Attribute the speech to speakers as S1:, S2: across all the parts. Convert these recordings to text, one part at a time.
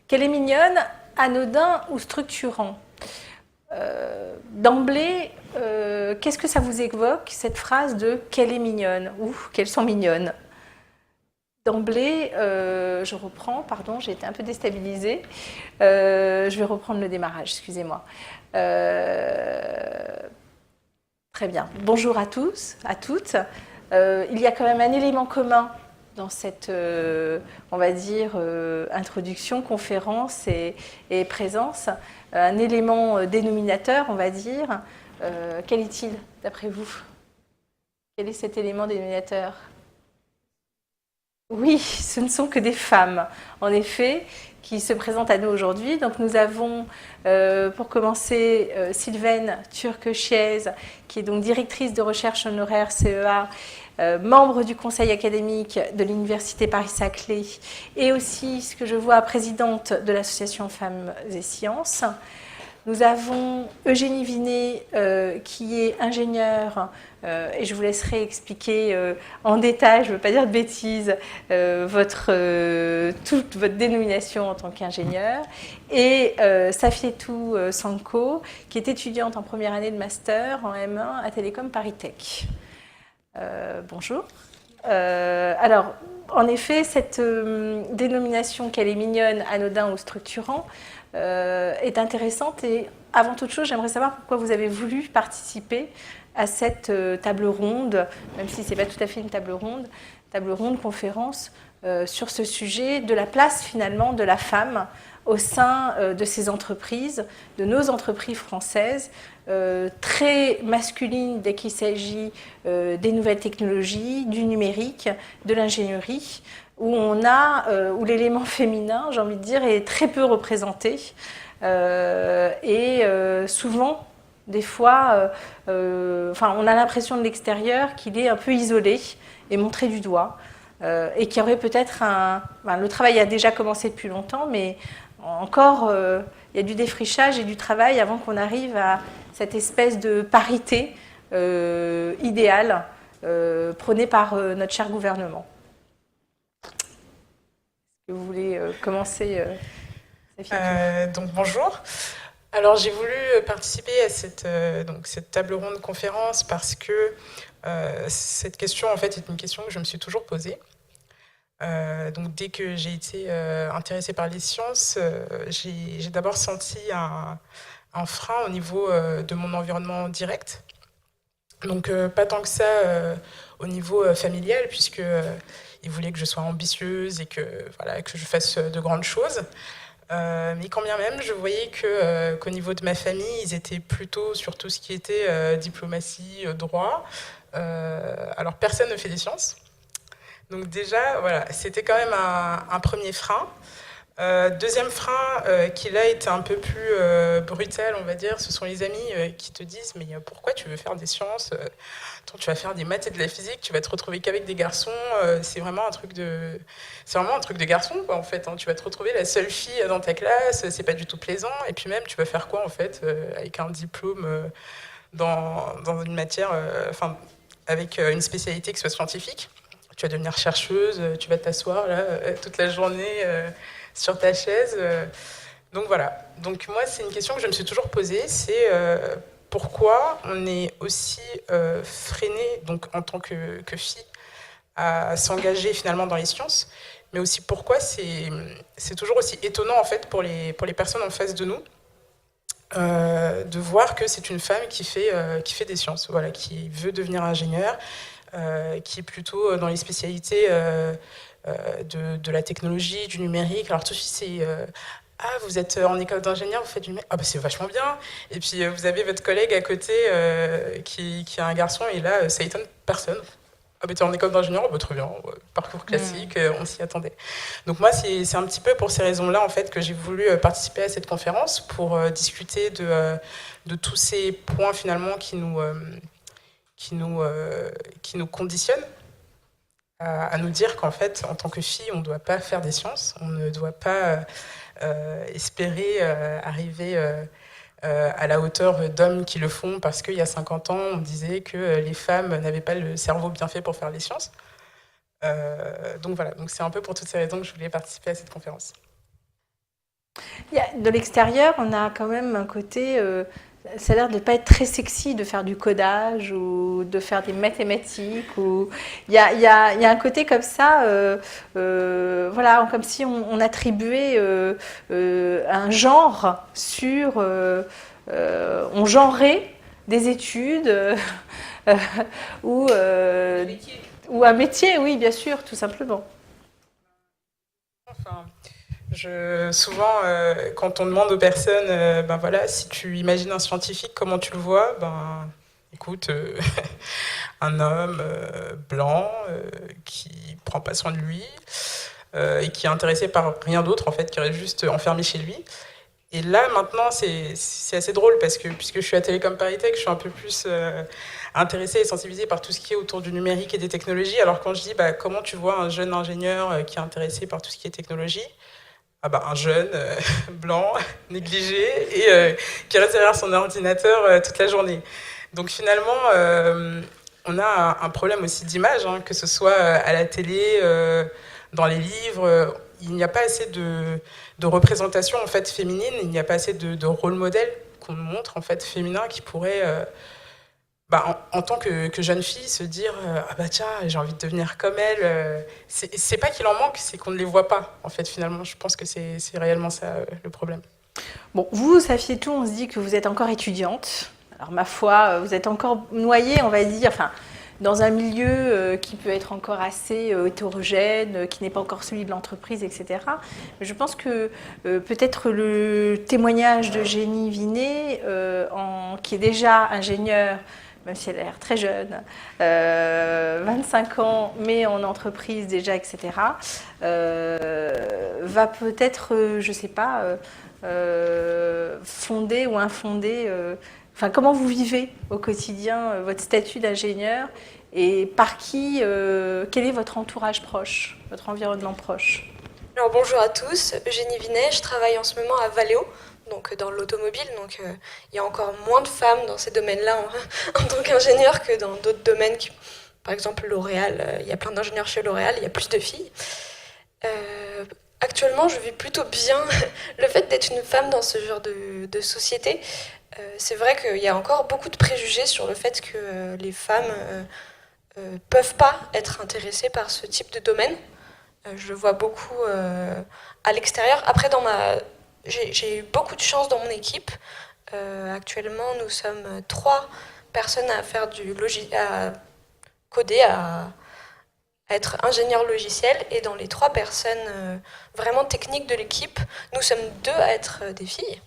S1: Qu'elle est mignonne, anodin ou structurant. D'emblée, qu'est-ce que ça vous évoque, cette phrase de « qu'elle est mignonne » ou « qu'elles sont mignonnes » ? D'emblée, je reprends, pardon, j'ai été un peu déstabilisée. Je vais reprendre le démarrage, excusez-moi. Très bien. Bonjour à tous, à toutes. Il y a quand même un élément commun dans cette, on va dire, introduction, conférence et présence. Un élément dénominateur, on va dire. Quel est-il, d'après vous ? Quel est cet élément dénominateur ? Oui, ce ne sont que des femmes, en effet, qui se présentent à nous aujourd'hui. Donc nous avons, pour commencer, Sylvaine Turque-Chiez, qui est donc directrice de recherche honoraire CEA, membre du conseil académique de l'Université Paris-Saclay, et aussi, ce que je vois, présidente de l'association Femmes et Sciences. Nous avons Eugénie Vinet, qui est ingénieure, et je vous laisserai expliquer en détail, je ne veux pas dire de bêtises, toute votre dénomination en tant qu'ingénieur. Et Safietou Sanko, qui est étudiante en première année de master en M1 à Télécom Paris Tech. Bonjour. Alors, en effet, cette dénomination qu'elle est mignonne, anodin ou structurant, est intéressante et avant toute chose, j'aimerais savoir pourquoi vous avez voulu participer à cette table ronde, même si ce n'est pas tout à fait une table ronde, conférence sur ce sujet de la place finalement de la femme au sein de ces entreprises, de nos entreprises françaises, très masculines dès qu'il s'agit des nouvelles technologies, du numérique, de l'ingénierie, où l'élément féminin, j'ai envie de dire, est très peu représenté et souvent, des fois, on a l'impression de l'extérieur qu'il est un peu isolé et montré du doigt et qu'il y aurait peut-être le travail a déjà commencé depuis longtemps, mais encore, il y a du défrichage et du travail avant qu'on arrive à cette espèce de parité idéale prônée par notre cher gouvernement. Vous voulez commencer
S2: donc bonjour. Alors j'ai voulu participer à cette table ronde conférence parce que cette question en fait est une question que je me suis toujours posée. Donc dès que j'ai été intéressée par les sciences, j'ai d'abord senti un frein au niveau de mon environnement direct. Donc pas tant que ça au niveau familial, puisque ils voulaient que je sois ambitieuse et que je fasse de grandes choses. Mais quand bien même, je voyais qu'au niveau de ma famille, ils étaient plutôt sur tout ce qui était diplomatie, droit. Alors personne ne fait des sciences. Donc déjà, voilà, c'était quand même un premier frein. Deuxième frein qui là était un peu plus brutal, on va dire, ce sont les amis qui te disent « mais pourquoi tu veux faire des sciences tu vas faire des maths et de la physique, tu vas te retrouver qu'avec des garçons, c'est vraiment un truc de garçon, quoi, en fait. Hein. Tu vas te retrouver la seule fille dans ta classe, c'est pas du tout plaisant. Et puis même, tu vas faire quoi, en fait, avec un diplôme dans une matière, avec une spécialité qui soit scientifique. Tu vas devenir chercheuse, tu vas t'asseoir là toute la journée sur ta chaise. Donc voilà. Donc moi, c'est une question que je me suis toujours posée, c'est pourquoi on est aussi freiné, donc en tant que fille, à s'engager finalement dans les sciences, mais aussi pourquoi c'est toujours aussi étonnant en fait pour les personnes en face de nous de voir que c'est une femme qui fait des sciences, voilà, qui veut devenir ingénieure, qui est plutôt dans les spécialités de la technologie, du numérique. Alors tout de suite, c'est ah, vous êtes en école d'ingénieur, vous faites du numérique. Ah, bah c'est vachement bien. Et puis vous avez votre collègue à côté qui a un garçon, et là, ça étonne personne. Ah, bah t'es en école d'ingénieur, oh, bah, très bien, ouais, parcours classique, on s'y attendait. Donc moi, c'est un petit peu pour ces raisons-là, en fait, que j'ai voulu participer à cette conférence pour discuter de tous ces points, finalement, qui nous conditionnent à nous dire qu'en fait, en tant que fille, on ne doit pas faire des sciences, on ne doit pas espérer arriver à la hauteur d'hommes qui le font, parce qu'il y a 50 ans, on disait que les femmes n'avaient pas le cerveau bien fait pour faire les sciences. Donc voilà, donc c'est un peu pour toutes ces raisons que je voulais participer à cette conférence.
S1: De l'extérieur, on a quand même un côté, ça a l'air de ne pas être très sexy de faire du codage ou de faire des mathématiques. Il y a un côté comme ça, voilà, comme si on attribuait un genre sur, on genrait des études ou un métier, oui, bien sûr, tout simplement.
S2: Enfin, souvent, quand on demande aux personnes, ben voilà, si tu imagines un scientifique, comment tu le vois, ben, écoute, un homme blanc qui prend pas soin de lui et qui est intéressé par rien d'autre, en fait, qui reste juste enfermé chez lui. Et là, maintenant, c'est assez drôle parce que puisque je suis à Télécom Paris Tech, je suis un peu plus intéressée et sensibilisée par tout ce qui est autour du numérique et des technologies. Alors quand je dis bah, comment tu vois un jeune ingénieur qui est intéressé par tout ce qui est technologie, ah bah, un jeune blanc, négligé et qui reste derrière son ordinateur toute la journée. Donc finalement, on a un problème aussi d'image, hein, que ce soit à la télé, dans les livres. Il n'y a pas assez de représentation en fait féminine, il n'y a pas assez de rôle modèle qu'on nous montre en fait féminin qui pourrait bah, en tant que jeune fille se dire ah bah tiens j'ai envie de devenir comme elle. C'est pas qu'il en manque, c'est qu'on ne les voit pas en fait finalement. Je pense que c'est réellement ça le problème.
S1: Bon, vous, Safietou, on se dit que vous êtes encore étudiante. Alors ma foi, vous êtes encore noyée, on va dire, enfin, dans un milieu qui peut être encore assez hétérogène, qui n'est pas encore celui de l'entreprise, etc. Mais je pense que peut-être le témoignage de Génie Vinet, qui est déjà ingénieure, même si elle a l'air très jeune, 25 ans, mais en entreprise déjà, etc., va peut-être, je ne sais pas, fondé ou infondé, enfin comment vous vivez au quotidien votre statut d'ingénieur et par qui, quel est votre entourage proche, votre environnement proche?
S3: Alors bonjour à tous, Eugénie Vinet, je travaille en ce moment à Valeo, donc dans l'automobile, donc il y a encore moins de femmes dans ces domaines-là en tant qu'ingénieur que dans d'autres domaines, par exemple L'Oréal, il y a plein d'ingénieurs chez L'Oréal, il y a plus de filles. Actuellement, je vis plutôt bien le fait d'être une femme dans ce genre de société. C'est vrai qu'il y a encore beaucoup de préjugés sur le fait que les femmes peuvent pas être intéressées par ce type de domaine. Je le vois beaucoup à l'extérieur. Après, j'ai eu beaucoup de chance dans mon équipe. Actuellement, nous sommes 3 personnes à faire à coder, à être ingénieur logiciel. Et dans les 3 personnes vraiment techniques de l'équipe, nous sommes 2 à être des filles.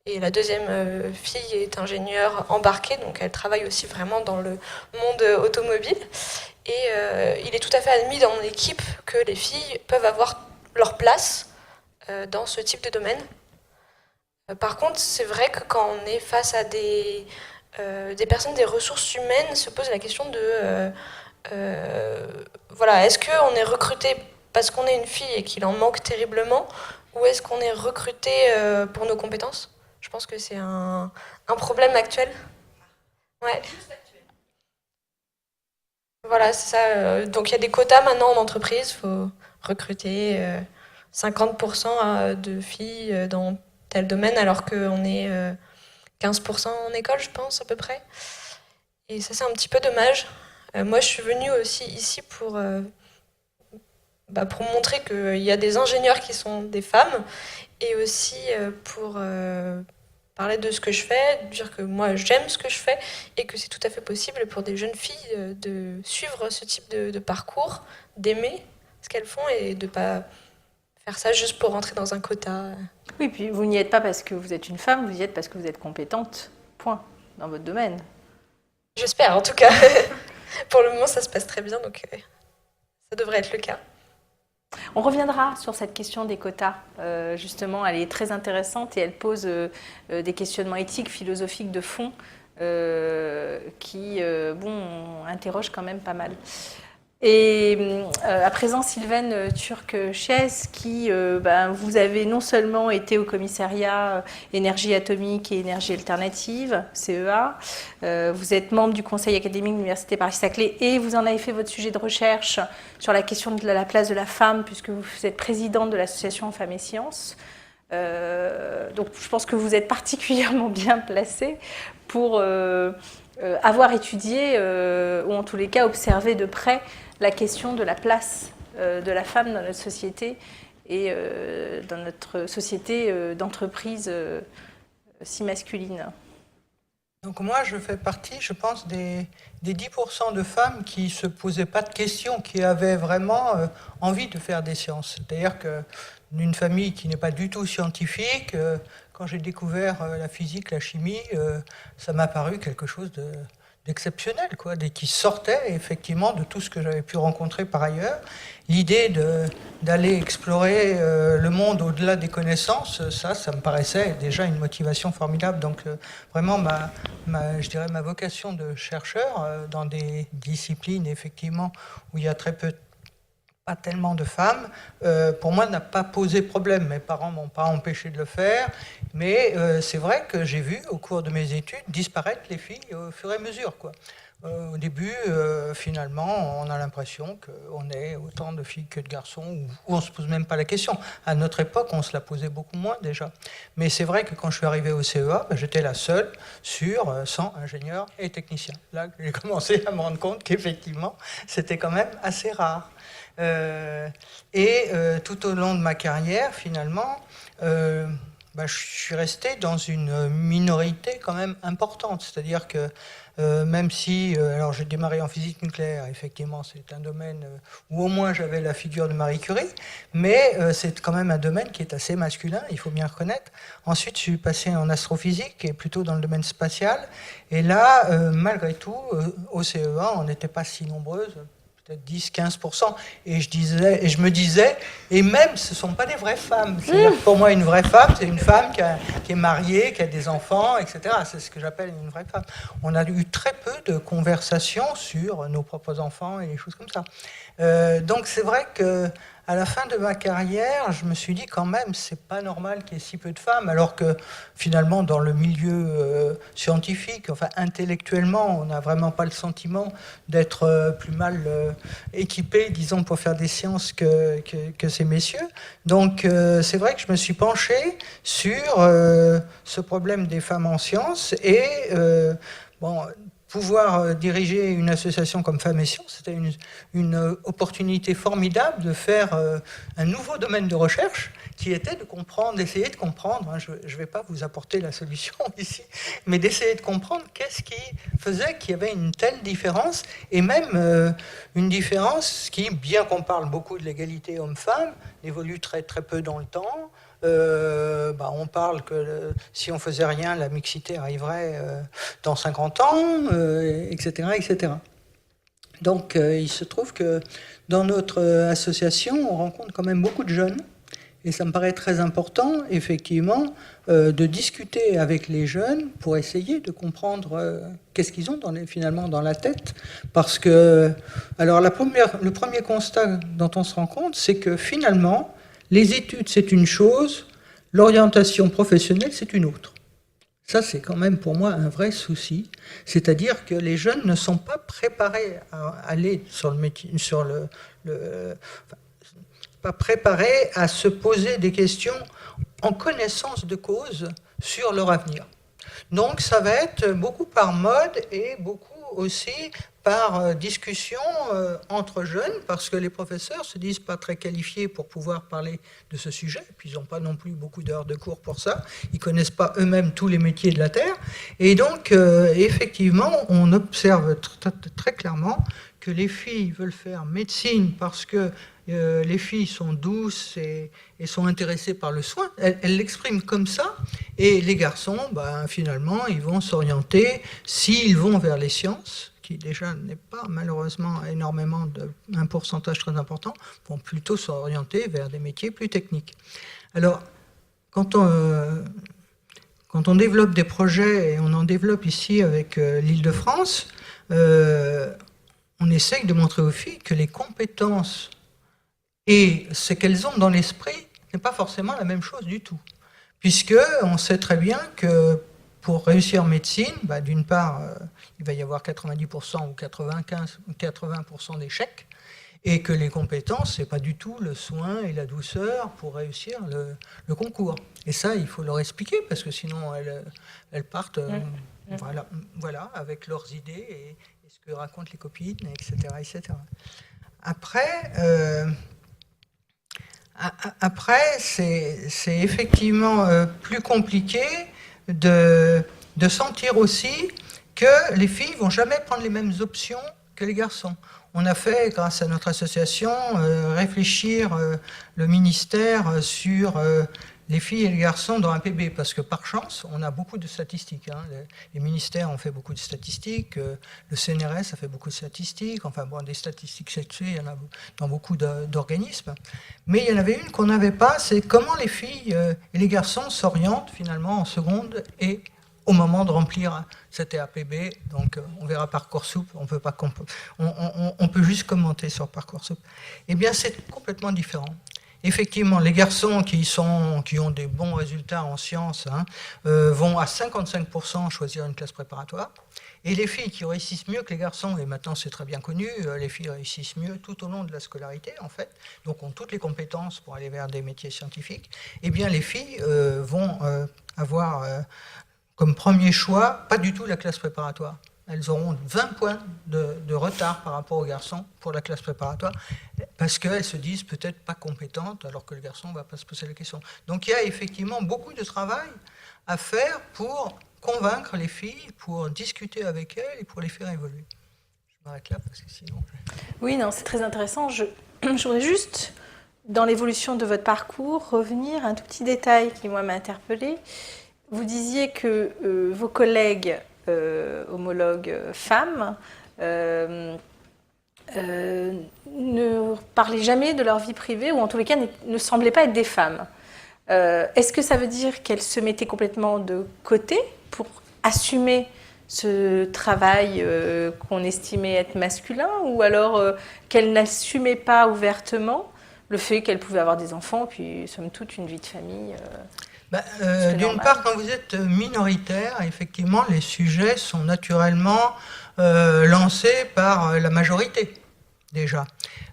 S3: Et la deuxième fille est ingénieure embarquée, donc elle travaille aussi vraiment dans le monde automobile. Et il est tout à fait admis dans mon équipe que les filles peuvent avoir leur place dans ce type de domaine. Par contre, c'est vrai que quand on est face à des personnes des ressources humaines, se pose la question de voilà, est-ce qu'on est recruté parce qu'on est une fille et qu'il en manque terriblement, ou est-ce qu'on est recruté pour nos compétences? Je pense que c'est un problème actuel. Ouais. Voilà, c'est ça. Donc il y a des quotas maintenant en entreprise. Il faut recruter 50% de filles dans tel domaine, alors qu'on est 15% en école, je pense, à peu près. Et ça, c'est un petit peu dommage. Moi, je suis venue aussi ici pour montrer qu'il y a des ingénieurs qui sont des femmes, et aussi pour parler de ce que je fais, dire que moi j'aime ce que je fais et que c'est tout à fait possible pour des jeunes filles de suivre ce type de parcours, d'aimer ce qu'elles font et de ne pas faire ça juste pour rentrer dans un quota.
S1: Oui, puis vous n'y êtes pas parce que vous êtes une femme, vous y êtes parce que vous êtes compétente, point, dans votre domaine.
S3: J'espère en tout cas. Pour le moment ça se passe très bien, donc ça devrait être le cas.
S1: On reviendra sur cette question des quotas. Justement, elle est très intéressante et elle pose des questionnements éthiques, philosophiques de fond qui interrogent quand même pas mal. Et à présent, Sylvaine Turc-Chies, qui vous avez non seulement été au commissariat énergie atomique et énergie alternative, CEA, vous êtes membre du conseil académique de l'Université Paris-Saclay et vous en avez fait votre sujet de recherche sur la question de la place de la femme, puisque vous êtes présidente de l'association Femmes et Sciences. Donc je pense que vous êtes particulièrement bien placée pour avoir étudié, ou en tous les cas observé de près, la question de la place de la femme dans notre société et dans notre société d'entreprise si masculine.
S4: Donc moi, je fais partie, je pense, des 10% de femmes qui ne se posaient pas de questions, qui avaient vraiment envie de faire des sciences. C'est-à-dire qu'une famille qui n'est pas du tout scientifique, quand j'ai découvert la physique, la chimie, ça m'a paru quelque chose d'exceptionnel, quoi, et qui sortait effectivement de tout ce que j'avais pu rencontrer par ailleurs. L'idée d'aller explorer le monde au-delà des connaissances, ça me paraissait déjà une motivation formidable. Donc vraiment, je dirais ma vocation de chercheur dans des disciplines effectivement où il y a pas tellement de femmes, pour moi, n'a pas posé problème. Mes parents ne m'ont pas empêché de le faire, mais c'est vrai que j'ai vu, au cours de mes études, disparaître les filles au fur et à mesure, quoi. Au début, finalement, on a l'impression qu'on est autant de filles que de garçons, ou on ne se pose même pas la question. À notre époque, on se la posait beaucoup moins déjà. Mais c'est vrai que quand je suis arrivé au CEA, j'étais la seule sur 100 ingénieurs et techniciens. Là, j'ai commencé à me rendre compte qu'effectivement, c'était quand même assez rare. Tout au long de ma carrière, finalement, je suis resté dans une minorité quand même importante. C'est-à-dire que même si, alors j'ai démarré en physique nucléaire, effectivement c'est un domaine où au moins j'avais la figure de Marie Curie, mais c'est quand même un domaine qui est assez masculin, il faut bien reconnaître. Ensuite je suis passé en astrophysique et plutôt dans le domaine spatial, et là malgré tout au CEA on n'était pas si nombreuses, peut-être 10-15%, et je me disais, et même ce ne sont pas des vraies femmes. C'est-à-dire que pour moi, une vraie femme, c'est une femme qui est mariée, qui a des enfants, etc. C'est ce que j'appelle une vraie femme. On a eu très peu de conversations sur nos propres enfants et des choses comme ça. Donc c'est vrai que à la fin de ma carrière, je me suis dit quand même, c'est pas normal qu'il y ait si peu de femmes, alors que finalement dans le milieu scientifique, enfin intellectuellement, on n'a vraiment pas le sentiment d'être plus mal équipé, disons, pour faire des sciences que ces messieurs. Donc c'est vrai que je me suis penché sur ce problème des femmes en sciences et pouvoir diriger une association comme Femmes et Sciences, c'était une opportunité formidable de faire un nouveau domaine de recherche qui était de comprendre, d'essayer de comprendre, hein, je ne vais pas vous apporter la solution ici, mais d'essayer de comprendre qu'est-ce qui faisait qu'il y avait une telle différence, et même une différence qui, bien qu'on parle beaucoup de l'égalité homme-femme, évolue très très peu dans le temps. On parle que si on faisait rien, la mixité arriverait dans 50 ans, etc., etc. Donc il se trouve que dans notre association, on rencontre quand même beaucoup de jeunes, et ça me paraît très important, effectivement, de discuter avec les jeunes pour essayer de comprendre qu'est-ce qu'ils ont finalement dans la tête. Parce que, alors le premier constat dont on se rend compte, c'est que finalement, les études, c'est une chose, l'orientation professionnelle, c'est une autre. Ça, c'est quand même pour moi un vrai souci. C'est-à-dire que les jeunes ne sont pas préparés à aller sur le métier, pas préparés à se poser des questions en connaissance de cause sur leur avenir. Donc, ça va être beaucoup par mode et beaucoup aussi par discussion entre jeunes, parce que les professeurs ne se disent pas très qualifiés pour pouvoir parler de ce sujet, puis ils n'ont pas non plus beaucoup d'heures de cours pour ça, ils ne connaissent pas eux-mêmes tous les métiers de la Terre, et donc effectivement, on observe très clairement que les filles veulent faire médecine parce que les filles sont douces et sont intéressées par le soin, elles l'expriment comme ça, et les garçons, finalement, ils vont s'orienter, s'ils vont vers les sciences, qui déjà n'est pas malheureusement énormément un pourcentage très important, vont plutôt s'orienter vers des métiers plus techniques. Alors, quand on développe des projets, et on en développe ici avec l'Île-de-France, on essaye de montrer aux filles que les compétences et ce qu'elles ont dans l'esprit n'est pas forcément la même chose du tout. Puisqu'on sait très bien que pour réussir en médecine, d'une part, il va y avoir 90% ou 80% d'échecs, et que les compétences, ce n'est pas du tout le soin et la douceur pour réussir le concours. Et ça, il faut leur expliquer, parce que sinon, elles partent voilà, avec leurs idées et ce que racontent les copines, etc. etc. Après, c'est effectivement plus compliqué de sentir aussi que les filles ne vont jamais prendre les mêmes options que les garçons. On a fait, grâce à notre association, réfléchir le ministère sur les filles et les garçons dans un PB, parce que par chance, on a beaucoup de statistiques. Les ministères ont fait beaucoup de statistiques, le CNRS a fait beaucoup de statistiques, enfin bon, des statistiques sexuées, il y en a dans beaucoup d'organismes. Mais il y en avait une qu'on n'avait pas, c'est comment les filles et les garçons s'orientent finalement en seconde et au moment de remplir cet APB. Donc on verra Parcoursup, on peut juste commenter sur Parcoursup. Eh bien c'est complètement différent. Effectivement, les garçons qui ont des bons résultats en sciences vont à 55% choisir une classe préparatoire. Et les filles qui réussissent mieux que les garçons, et maintenant c'est très bien connu, les filles réussissent mieux tout au long de la scolarité, en fait, donc ont toutes les compétences pour aller vers des métiers scientifiques, eh bien les filles vont avoir comme premier choix pas du tout la classe préparatoire. Elles auront 20 points de retard par rapport aux garçons pour la classe préparatoire, parce qu'elles se disent peut-être pas compétentes, alors que le garçon ne va pas se poser la question. Donc il y a effectivement beaucoup de travail à faire pour convaincre les filles, pour discuter avec elles et pour les faire évoluer. Je m'arrête là, parce que sinon...
S1: Oui, non, c'est très intéressant. Je voudrais juste, dans l'évolution de votre parcours, revenir à un tout petit détail qui, moi, m'a interpellée. Vous disiez que vos collègues homologues femmes ne parlaient jamais de leur vie privée, ou en tous les cas ne semblaient pas être des femmes. Est-ce que ça veut dire qu'elles se mettaient complètement de côté pour assumer ce travail qu'on estimait être masculin, ou alors qu'elles n'assumaient pas ouvertement le fait qu'elles pouvaient avoir des enfants, puis somme toute une vie de famille
S4: d'une part, quand vous êtes minoritaire, effectivement, les sujets sont naturellement lancés par la majorité, déjà.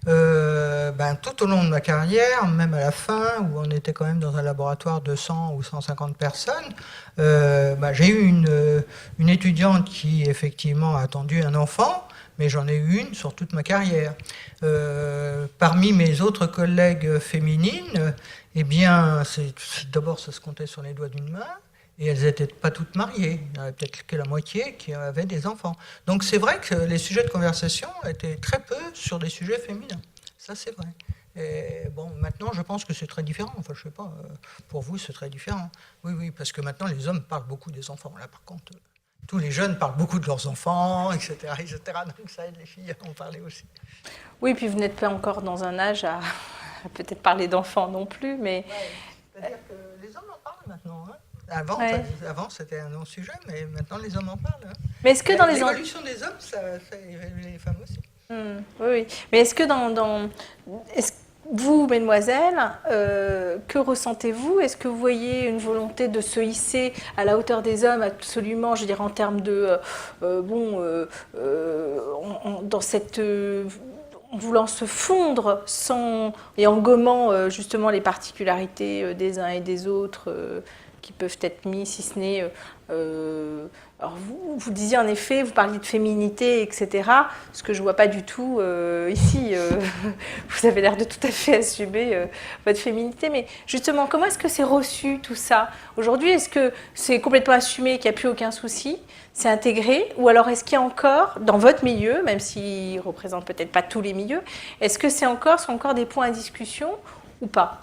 S4: Tout au long de ma carrière, même à la fin, où on était quand même dans un laboratoire de 100 ou 150 personnes, j'ai eu une étudiante qui, effectivement, a attendu un enfant, mais j'en ai eu une sur toute ma carrière. Parmi mes autres collègues féminines, eh bien, d'abord, ça se comptait sur les doigts d'une main, et elles n'étaient pas toutes mariées. Il y en avait peut-être que la moitié qui avaient des enfants. Donc c'est vrai que les sujets de conversation étaient très peu sur des sujets féminins. Ça, c'est vrai. Et bon, maintenant, je pense que c'est très différent. Enfin, je sais pas, pour vous, c'est très différent. Oui, parce que maintenant, les hommes parlent beaucoup des enfants. Là, par contre, tous les jeunes parlent beaucoup de leurs enfants, etc., etc. Donc ça aide les filles à en parler aussi.
S1: Oui, puis vous n'êtes pas encore dans un âge à peut-être parler d'enfants non plus, mais... Ouais,
S4: c'est-à-dire que les hommes en parlent maintenant. Avant, c'était un non-sujet, mais maintenant, les hommes en parlent.
S1: Mais est-ce que dans les
S4: l'évolution des hommes, ça fait évoluer les femmes aussi.
S1: Oui. Mais est-ce que vous, mesdemoiselles, que ressentez-vous? Est-ce que vous voyez une volonté de se hisser à la hauteur des hommes, absolument, je dirais, en termes de... dans cette... en voulant se fondre et en gommant justement les particularités des uns et des autres qui peuvent être mis, si ce n'est... alors vous disiez en effet, vous parliez de féminité, etc., ce que je ne vois pas du tout ici. Vous avez l'air de tout à fait assumer votre féminité, mais justement, comment est-ce que c'est reçu tout ça aujourd'hui? Est-ce que c'est complètement assumé, qu'il n'y a plus aucun souci? C'est intégré? Ou alors est-ce qu'il y a encore, dans votre milieu, même s'il ne représente peut-être pas tous les milieux, est-ce que sont encore des points à discussion ou pas?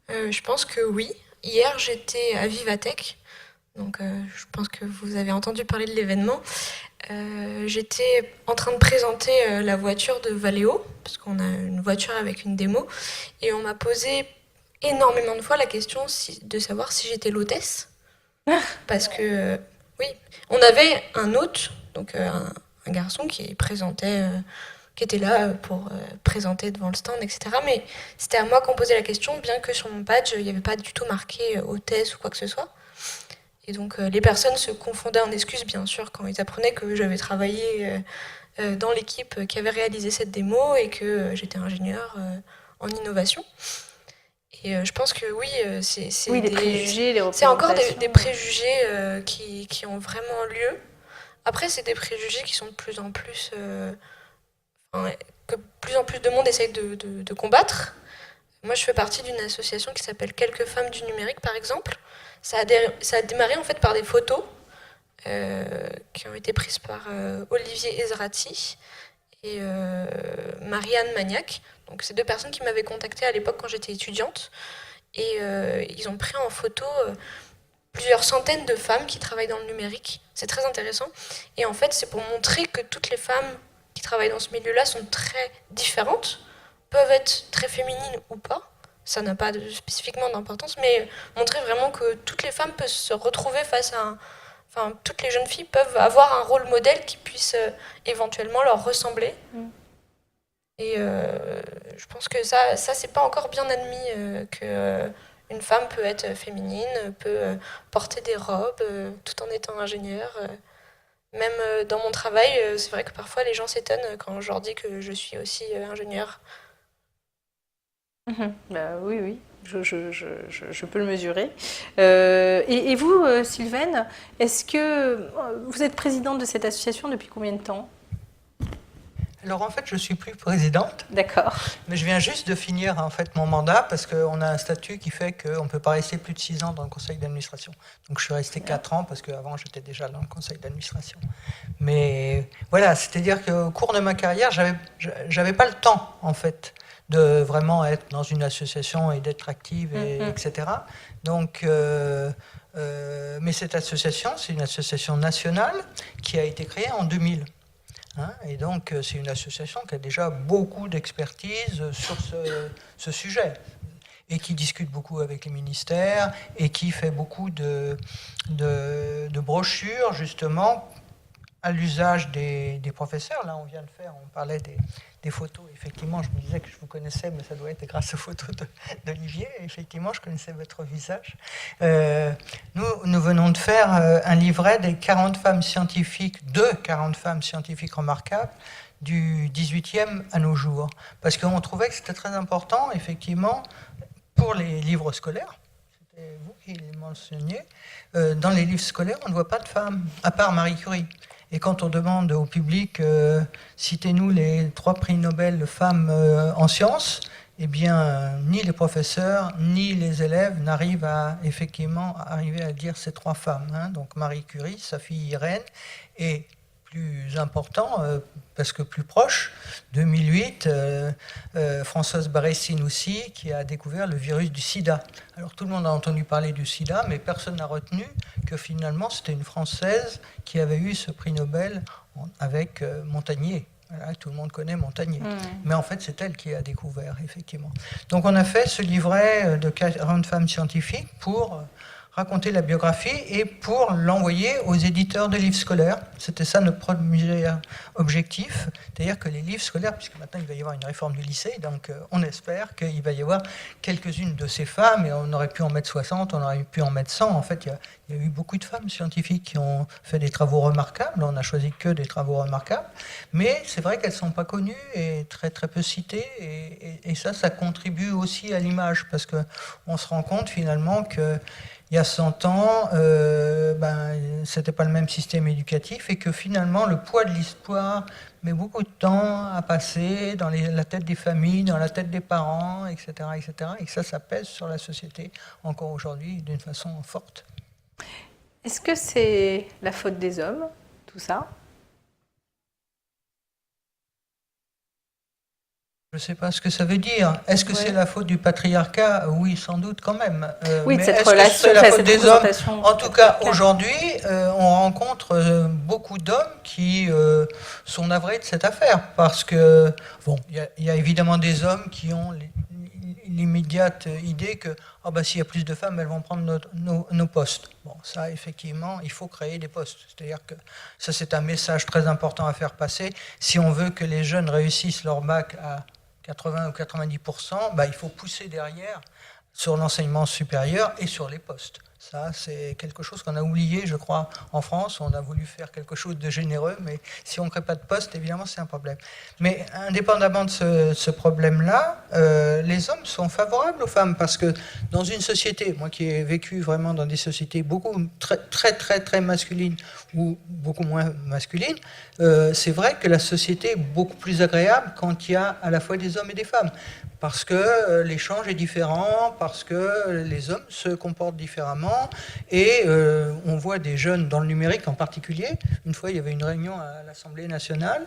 S3: Je pense que oui. Hier, j'étais à Vivatech, donc je pense que vous avez entendu parler de l'événement. J'étais en train de présenter la voiture de Valeo, parce qu'on a une voiture avec une démo, et on m'a posé énormément de fois la question de savoir si j'étais l'hôtesse. Parce que, oui, on avait un hôte, donc un un garçon qui présentait, qui était là pour présenter devant le stand, etc. Mais c'était à moi qu'on posait la question, bien que sur mon badge, il n'y avait pas du tout marqué hôtesse ou quoi que ce soit. Et donc les personnes se confondaient en excuses, bien sûr, quand ils apprenaient que j'avais travaillé dans l'équipe qui avait réalisé cette démo et que j'étais ingénieure en innovation. Et je pense que oui, c'est
S1: Oui, les préjugés, les
S3: c'est encore
S1: représentations.
S3: des préjugés qui ont vraiment lieu. Après, c'est des préjugés qui sont de plus en plus... que plus en plus de monde essaye de combattre. Moi, je fais partie d'une association qui s'appelle Quelques femmes du numérique, par exemple. Ça a démarré en fait par des photos qui ont été prises par Olivier Ezrati et Marianne Magnac. Donc, c'est deux personnes qui m'avaient contactée à l'époque quand j'étais étudiante. Et ils ont pris en photo plusieurs centaines de femmes qui travaillent dans le numérique. C'est très intéressant. Et en fait, c'est pour montrer que toutes les femmes qui travaillent dans ce milieu-là sont très différentes, peuvent être très féminines ou pas. Ça n'a pas spécifiquement d'importance, mais montrer vraiment que toutes les femmes peuvent se retrouver face à Enfin, toutes les jeunes filles peuvent avoir un rôle modèle qui puisse éventuellement leur ressembler. Et je pense que ça c'est pas encore bien admis qu'une femme peut être féminine, peut porter des robes tout en étant ingénieure. Même dans mon travail, c'est vrai que parfois les gens s'étonnent quand je leur dis que je suis aussi ingénieure.
S1: Bah, oui, oui, je peux le mesurer. Et vous, Sylvaine, est-ce que vous êtes présidente de cette association depuis combien de temps?
S4: Alors en fait, je ne suis plus présidente.
S1: D'accord.
S4: Mais je viens juste de finir en fait mon mandat parce qu'on a un statut qui fait qu'on ne peut pas rester plus de 6 ans dans le conseil d'administration. Donc je suis resté 4 ans parce qu'avant j'étais déjà dans le conseil d'administration. Mais voilà, c'est-à-dire qu'au cours de ma carrière, j'avais pas le temps en fait de vraiment être dans une association et d'être active, etc. Donc, mais cette association, c'est une association nationale qui a été créée en 2000. Et donc, c'est une association qui a déjà beaucoup d'expertise sur ce sujet et qui discute beaucoup avec les ministères et qui fait beaucoup de brochures, justement, à l'usage des professeurs. Là, on vient de faire, on parlait des photos. Effectivement, je me disais que je vous connaissais, mais ça doit être grâce aux photos d'Olivier. Effectivement, je connaissais votre visage. Nous venons de faire un livret des 40 femmes scientifiques, de 40 femmes scientifiques remarquables du 18e à nos jours. Parce qu'on trouvait que c'était très important, effectivement, pour les livres scolaires. C'était vous qui le mentionniez. Dans les livres scolaires, on ne voit pas de femmes, à part Marie Curie. Et quand on demande au public, citez-nous les 3 prix Nobel de femmes en sciences, eh bien, ni les professeurs, ni les élèves n'arrivent à arriver à dire ces 3 femmes. Donc Marie Curie, sa fille Irène, et plus important, parce que plus proche, 2008, Françoise Barré-Sinoussi qui a découvert le virus du sida. Alors tout le monde a entendu parler du sida, mais personne n'a retenu que finalement c'était une Française qui avait eu ce prix Nobel avec Montagnier. Voilà, tout le monde connaît Montagnier. Mais en fait, c'est elle qui a découvert, effectivement. Donc on a fait ce livret de 40 femmes scientifiques pour raconter la biographie et pour l'envoyer aux éditeurs de livres scolaires. C'était ça notre premier objectif, c'est-à-dire que les livres scolaires, puisque maintenant il va y avoir une réforme du lycée, donc on espère qu'il va y avoir quelques-unes de ces femmes, et on aurait pu en mettre 60, on aurait pu en mettre 100. En fait, il y a eu beaucoup de femmes scientifiques qui ont fait des travaux remarquables, on n'a choisi que des travaux remarquables, mais c'est vrai qu'elles ne sont pas connues et très très peu citées, et ça contribue aussi à l'image, parce qu'on se rend compte finalement que il y a 100 ans, c'était pas le même système éducatif et que finalement le poids de l'histoire met beaucoup de temps à passer dans la tête des familles, dans la tête des parents, etc., etc. Et que ça pèse sur la société encore aujourd'hui d'une façon forte.
S1: Est-ce que c'est la faute des hommes, tout ça ?
S4: Je ne sais pas ce que ça veut dire. Est-ce que c'est la faute du patriarcat ? Oui, sans doute quand même.
S1: Oui,
S4: mais
S1: cette
S4: est-ce
S1: relation,
S4: que c'est la faute des hommes ? En tout cas,
S1: clair.
S4: aujourd'hui, on rencontre beaucoup d'hommes qui sont navrés de cette affaire. Parce que, bon, il y a évidemment des hommes qui ont l'immédiate idée que oh bah, s'il y a plus de femmes, elles vont prendre nos postes. Bon, ça, effectivement, il faut créer des postes. C'est-à-dire que ça, c'est un message très important à faire passer. Si on veut que les jeunes réussissent leur bac à 80 ou 90%, bah, il faut pousser derrière sur l'enseignement supérieur et sur les postes. Ça, c'est quelque chose qu'on a oublié, je crois, en France. On a voulu faire quelque chose de généreux, mais si on ne crée pas de poste, évidemment, c'est un problème. Mais indépendamment de ce problème-là, les hommes sont favorables aux femmes, parce que dans une société, moi qui ai vécu vraiment dans des sociétés très masculines ou beaucoup moins masculines, c'est vrai que la société est beaucoup plus agréable quand il y a à la fois des hommes et des femmes. Parce que l'échange est différent, parce que les hommes se comportent différemment, et on voit des jeunes dans le numérique en particulier. Une fois, il y avait une réunion à l'Assemblée nationale,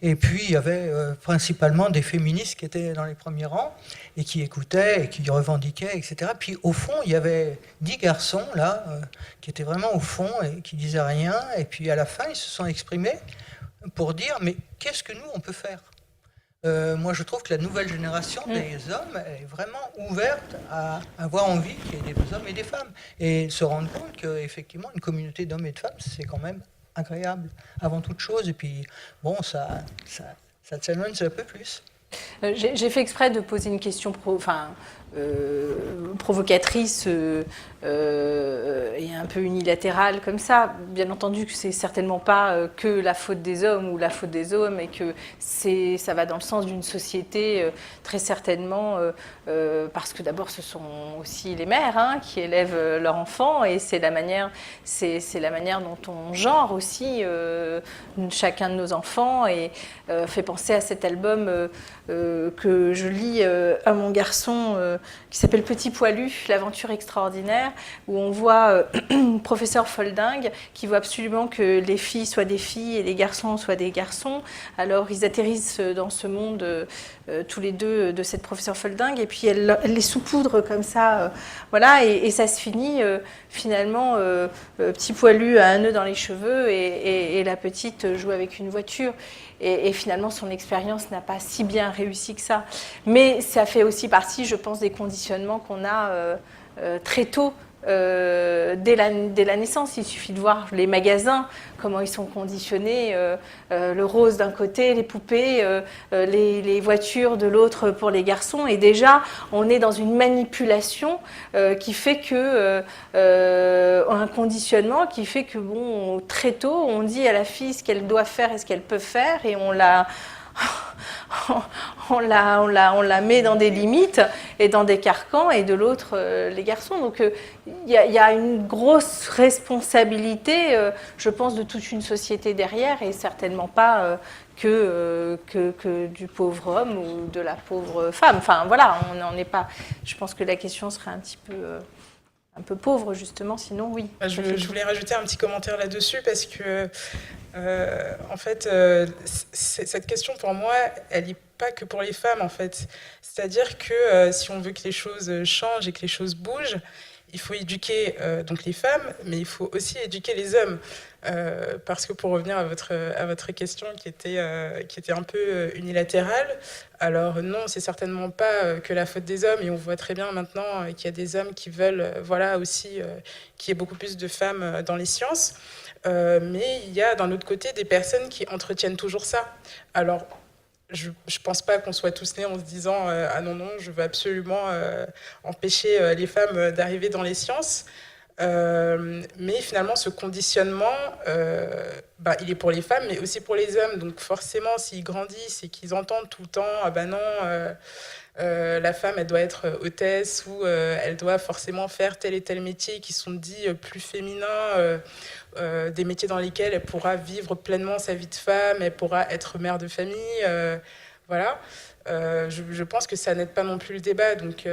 S4: et puis il y avait principalement des féministes qui étaient dans les premiers rangs, et qui écoutaient, et qui revendiquaient, etc. Puis au fond, il y avait 10 garçons, là, qui étaient vraiment au fond, et qui disaient rien, et puis à la fin, ils se sont exprimés pour dire, mais qu'est-ce que nous, on peut faire ? Moi, je trouve que la nouvelle génération des hommes est vraiment ouverte à avoir envie qu'il y ait des hommes et des femmes. Et se rendre compte qu'effectivement, une communauté d'hommes et de femmes, c'est quand même agréable avant toute chose. Et puis, bon, ça challenge un peu plus.
S1: J'ai fait exprès de poser une question provocatrice et un peu unilatérale comme ça. Bien entendu que c'est certainement pas que la faute des hommes ou la faute des hommes, et que ça va dans le sens d'une société très certainement, parce que d'abord ce sont aussi les mères qui élèvent leurs enfants, et c'est la manière dont on genre aussi chacun de nos enfants, et fait penser à cet album que je lis à mon garçon, qui s'appelle Petit Poilu, l'aventure extraordinaire, où on voit professeur Folding qui veut absolument que les filles soient des filles et les garçons soient des garçons. Alors ils atterrissent dans ce monde tous les deux de cette professeure Folding, et puis elle les saupoudre comme ça, voilà, et ça se finit finalement, Petit Poilu a un nœud dans les cheveux, et la petite joue avec une voiture. Et finalement, son expérience n'a pas si bien réussi que ça. Mais ça fait aussi partie, je pense, des conditionnements qu'on a très tôt, dès la naissance. Il suffit de voir les magasins, comment ils sont conditionnés, le rose d'un côté, les poupées, les voitures de l'autre pour les garçons. Et déjà, on est dans une manipulation qui fait que, un conditionnement qui fait que, bon, très tôt, on dit à la fille ce qu'elle doit faire et ce qu'elle peut faire, et on la met dans des limites et dans des carcans, et de l'autre, les garçons. Donc, il y a une grosse responsabilité, je pense, de toute une société derrière, et certainement pas que du pauvre homme ou de la pauvre femme. Enfin, voilà, on n'en est pas... Je pense que la question serait un petit peu pauvre, justement, sinon, oui.
S2: Je voulais rajouter un petit commentaire là-dessus, parce que, en fait, cette question, pour moi, elle n'est pas que pour les femmes, en fait. C'est-à-dire que si on veut que les choses changent et que les choses bougent, il faut éduquer donc les femmes, mais il faut aussi éduquer les hommes. Parce que pour revenir à votre question qui était un peu unilatérale, alors non, c'est certainement pas que la faute des hommes, et on voit très bien maintenant qu'il y a des hommes qui veulent aussi qu'il y ait beaucoup plus de femmes dans les sciences, mais il y a d'un autre côté des personnes qui entretiennent toujours ça. Alors je pense pas qu'on soit tous nés en se disant ah non, je veux absolument empêcher les femmes d'arriver dans les sciences. Mais finalement, ce conditionnement, il est pour les femmes, mais aussi pour les hommes. Donc forcément, s'ils grandissent et qu'ils entendent tout le temps « Ah ben non, la femme, elle doit être hôtesse » ou elle doit forcément faire tel et tel métier qui sont dits plus féminins, des métiers dans lesquels elle pourra vivre pleinement sa vie de femme, elle pourra être mère de famille, voilà. Je pense que ça n'aide pas non plus le débat. Donc